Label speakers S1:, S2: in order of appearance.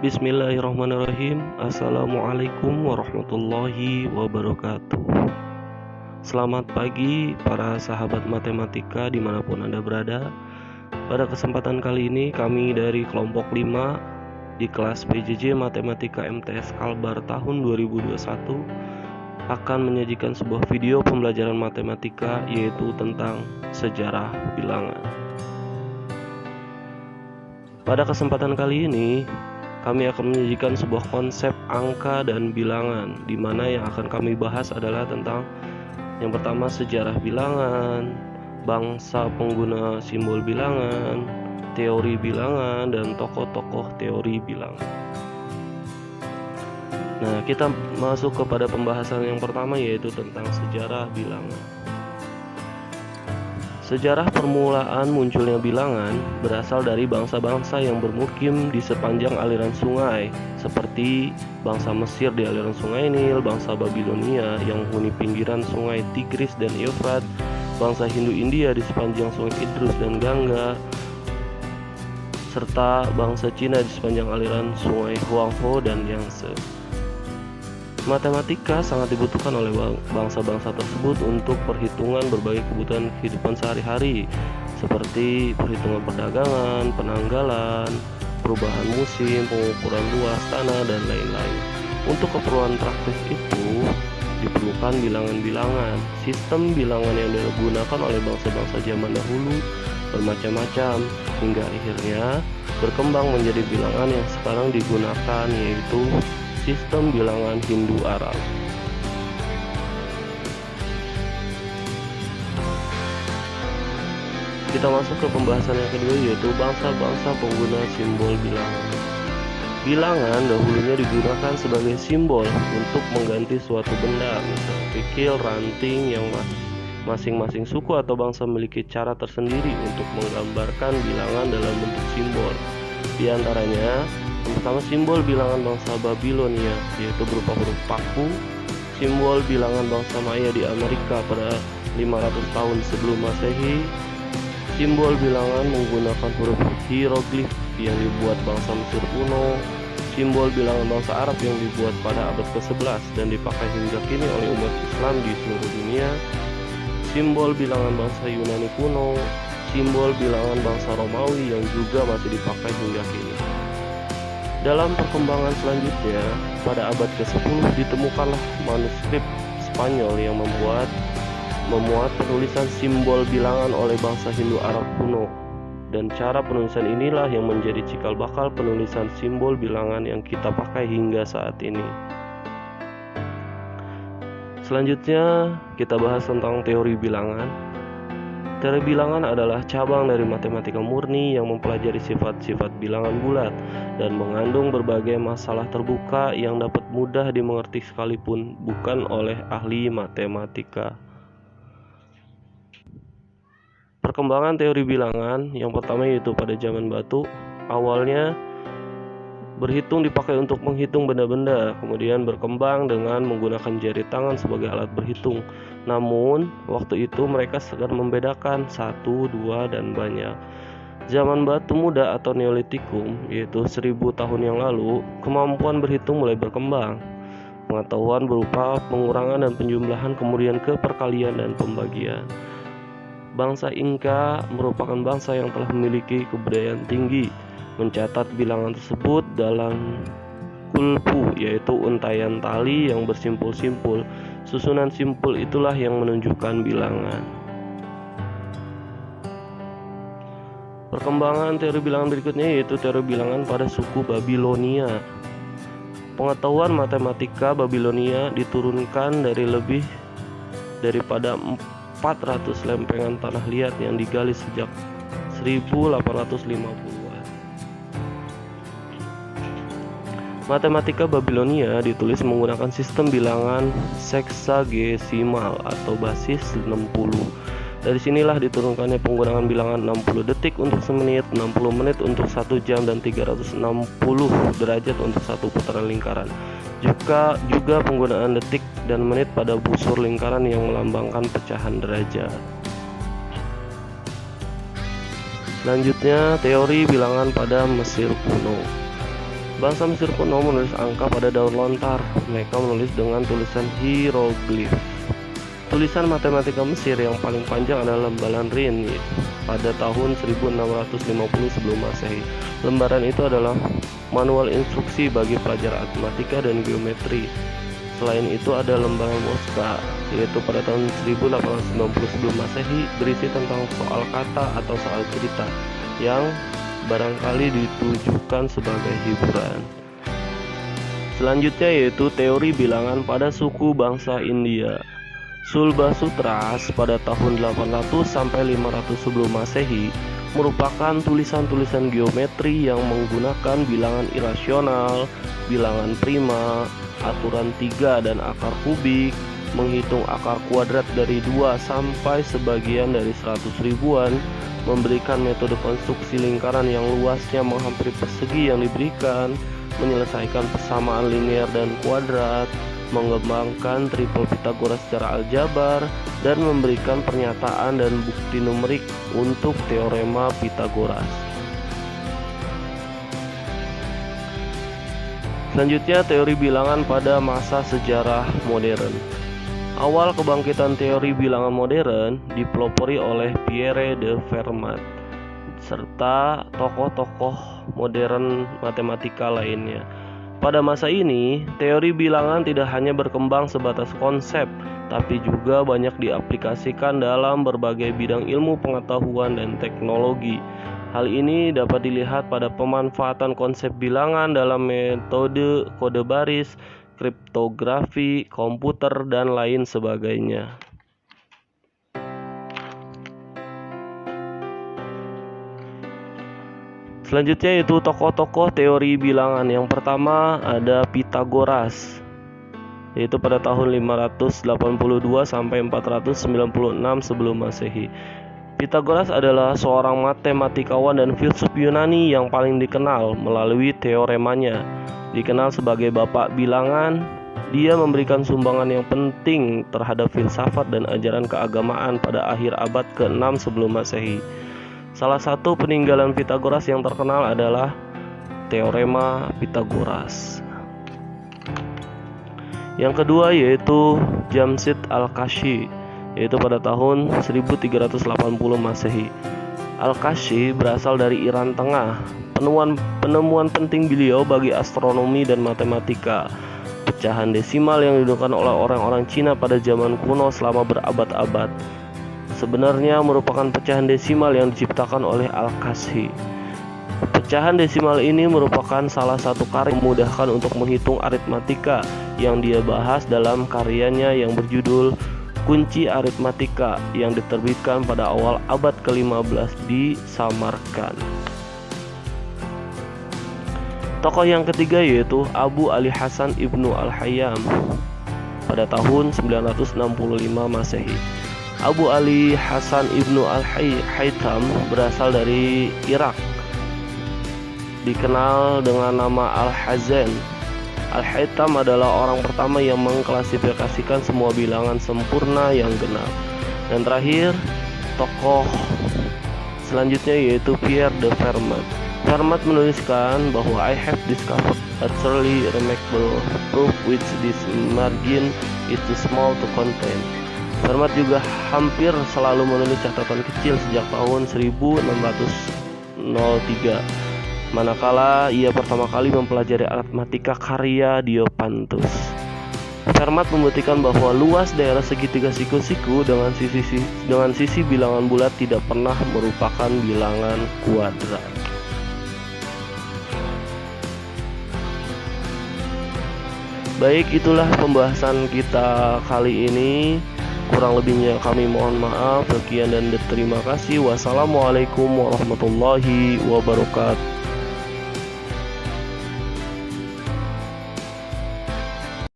S1: Bismillahirrahmanirrahim. Assalamualaikum warahmatullahi wabarakatuh. Selamat pagi para sahabat matematika dimanapun Anda berada. Pada kesempatan kali ini kami dari kelompok 5 di kelas PJJ Matematika MTS Kalbar tahun 2021 akan menyajikan sebuah video pembelajaran matematika, yaitu tentang sejarah bilangan. Pada kesempatan kali ini kami akan menyajikan sebuah konsep angka dan bilangan, di mana yang akan kami bahas adalah tentang yang pertama sejarah bilangan, bangsa pengguna simbol bilangan, teori bilangan, dan tokoh-tokoh teori bilangan. Nah, kita masuk kepada pembahasan yang pertama, yaitu tentang sejarah bilangan. Sejarah permulaan munculnya bilangan berasal dari bangsa-bangsa yang bermukim di sepanjang aliran sungai, seperti bangsa Mesir di aliran sungai Nil, bangsa Babilonia yang menghuni pinggiran sungai Tigris dan Eufrat, bangsa Hindu-India di sepanjang sungai Idrus dan Gangga, serta bangsa Cina di sepanjang aliran sungai Huanghe dan Yangtze. Matematika sangat dibutuhkan oleh bangsa-bangsa tersebut untuk perhitungan berbagai kebutuhan kehidupan sehari-hari, seperti perhitungan perdagangan, penanggalan, perubahan musim, pengukuran luas tanah, dan lain-lain. Untuk keperluan praktis itu diperlukan bilangan-bilangan. Sistem bilangan yang digunakan oleh bangsa-bangsa zaman dahulu bermacam-macam, hingga akhirnya berkembang menjadi bilangan yang sekarang digunakan, yaitu sistem bilangan Hindu-Arab. Kita masuk ke pembahasan yang kedua, yaitu bangsa-bangsa pengguna simbol bilangan. Bilangan dahulunya digunakan sebagai simbol untuk mengganti suatu benda, misalnya kerikil, ranting, yang masing-masing suku atau bangsa memiliki cara tersendiri untuk menggambarkan bilangan dalam bentuk simbol. Di antaranya, yang pertama simbol bilangan bangsa Babilonia, yaitu berupa huruf paku. Simbol bilangan bangsa Maya di Amerika pada 500 tahun sebelum Masehi. Simbol bilangan menggunakan huruf hieroglif yang dibuat bangsa Mesir kuno. Simbol bilangan bangsa Arab yang dibuat pada abad ke-11 dan dipakai hingga kini oleh umat Islam di seluruh dunia. Simbol bilangan bangsa Yunani kuno. Simbol bilangan bangsa Romawi yang juga masih dipakai hingga kini. Dalam perkembangan selanjutnya, pada abad ke-10 ditemukanlah manuskrip Spanyol yang memuat penulisan simbol bilangan oleh bangsa Hindu-Arab kuno, dan cara penulisan inilah yang menjadi cikal bakal penulisan simbol bilangan yang kita pakai hingga saat ini. Selanjutnya kita bahas tentang teori bilangan. Teori bilangan adalah cabang dari matematika murni yang mempelajari sifat-sifat bilangan bulat dan mengandung berbagai masalah terbuka yang dapat mudah dimengerti sekalipun bukan oleh ahli matematika. Perkembangan teori bilangan yang pertama yaitu pada zaman batu. Awalnya berhitung dipakai untuk menghitung benda-benda, kemudian berkembang dengan menggunakan jari tangan sebagai alat berhitung. Namun, waktu itu mereka sedang membedakan satu, dua, dan banyak. Zaman batu muda atau Neolitikum, yaitu 1000 tahun yang lalu, kemampuan berhitung mulai berkembang. Pengetahuan berupa pengurangan dan penjumlahan, kemudian ke perkalian dan pembagian. Bangsa Inka merupakan bangsa yang telah memiliki kebudayaan tinggi, mencatat bilangan tersebut dalam kulpu, yaitu untaian tali yang bersimpul-simpul. Susunan simpul itulah yang menunjukkan bilangan. Perkembangan teori bilangan berikutnya yaitu teori bilangan pada suku Babilonia. Pengetahuan matematika Babilonia diturunkan dari lebih daripada 400 lempengan tanah liat yang digali sejak 1850-an. Matematika Babilonia ditulis menggunakan sistem bilangan seksagesimal atau basis 60. Dari sinilah diturunkannya penggunaan bilangan 60 detik untuk semenit, 60 menit untuk 1 jam, dan 360 derajat untuk satu putaran lingkaran. Juga penggunaan detik dan menit pada busur lingkaran yang melambangkan pecahan derajat. Selanjutnya, teori bilangan pada Mesir kuno. Bangsa Mesir kuno menulis angka pada daun lontar. Mereka menulis dengan tulisan hieroglif. Tulisan matematika Mesir yang paling panjang adalah lembaran Rin pada tahun 1650 sebelum Masehi. Lembaran itu adalah manual instruksi bagi pelajar matematika dan geometri. Selain itu ada lembaran Mosca, yaitu pada tahun 1890 sebelum Masehi, berisi tentang soal kata atau soal cerita yang barangkali ditujukan sebagai hiburan. Selanjutnya yaitu teori bilangan pada suku bangsa India. Sulbasutras pada tahun 800 sampai 500 sebelum Masehi merupakan tulisan-tulisan geometri yang menggunakan bilangan irasional, bilangan prima, aturan 3 dan akar kubik, menghitung akar kuadrat dari 2 sampai sebagian dari 100 ribuan, memberikan metode konstruksi lingkaran yang luasnya menghampiri persegi yang diberikan, menyelesaikan persamaan linear dan kuadrat, mengembangkan triple Pitagoras secara aljabar, dan memberikan pernyataan dan bukti numerik untuk teorema Pitagoras. Selanjutnya, teori bilangan pada masa sejarah modern. Awal kebangkitan teori bilangan modern dipelopori oleh Pierre de Fermat serta tokoh-tokoh modern matematika lainnya. Pada masa ini, teori bilangan tidak hanya berkembang sebatas konsep, tapi juga banyak diaplikasikan dalam berbagai bidang ilmu pengetahuan dan teknologi. Hal ini dapat dilihat pada pemanfaatan konsep bilangan dalam metode kode baris, kriptografi, komputer, dan lain sebagainya. Selanjutnya yaitu tokoh-tokoh teori bilangan. Yang pertama ada Pitagoras, yaitu pada tahun 582 sampai 496 sebelum Masehi. Pitagoras adalah seorang matematikawan dan filsuf Yunani yang paling dikenal melalui teoremanya. Dikenal sebagai bapak bilangan, dia memberikan sumbangan yang penting terhadap filsafat dan ajaran keagamaan pada akhir abad ke-6 sebelum Masehi. Salah satu peninggalan Pitagoras yang terkenal adalah teorema Pitagoras. Yang kedua yaitu Jamshid Al-Kashi, yaitu pada tahun 1380 Masehi. Al-Kashi berasal dari Iran Tengah. Penemuan penting beliau bagi astronomi dan matematika. Pecahan desimal yang digunakan oleh orang-orang Cina pada zaman kuno selama berabad-abad sebenarnya merupakan pecahan desimal yang diciptakan oleh Al-Kashi. Pecahan desimal ini merupakan salah satu karya yang memudahkan untuk menghitung aritmatika yang dia bahas dalam karyanya yang berjudul Kunci Aritmatika yang diterbitkan pada awal abad ke-15 di Samarkand. Tokoh yang ketiga yaitu Abu Ali Hasan Ibnu Al-Hayyam pada tahun 965 Masehi. Abu Ali Hasan Ibnu Al-Haytham berasal dari Irak. Dikenal dengan nama Al-Hazan. Al-Haytham adalah orang pertama yang mengklasifikasikan semua bilangan sempurna yang genap. Dan terakhir, tokoh selanjutnya yaitu Pierre de Fermat. Fermat menuliskan bahwa I have discovered a truly remarkable proof which this margin is too small to contain. Fermat juga hampir selalu menulis catatan kecil sejak tahun 1603, manakala ia pertama kali mempelajari aritmatika karya Diopantus. Fermat membuktikan bahwa luas daerah segitiga siku-siku dengan sisi bilangan bulat tidak pernah merupakan bilangan kuadrat. Baik, itulah pembahasan kita kali ini. Kurang lebihnya kami mohon maaf. Sekian dan terima kasih. Wassalamualaikum warahmatullahi wabarakatuh.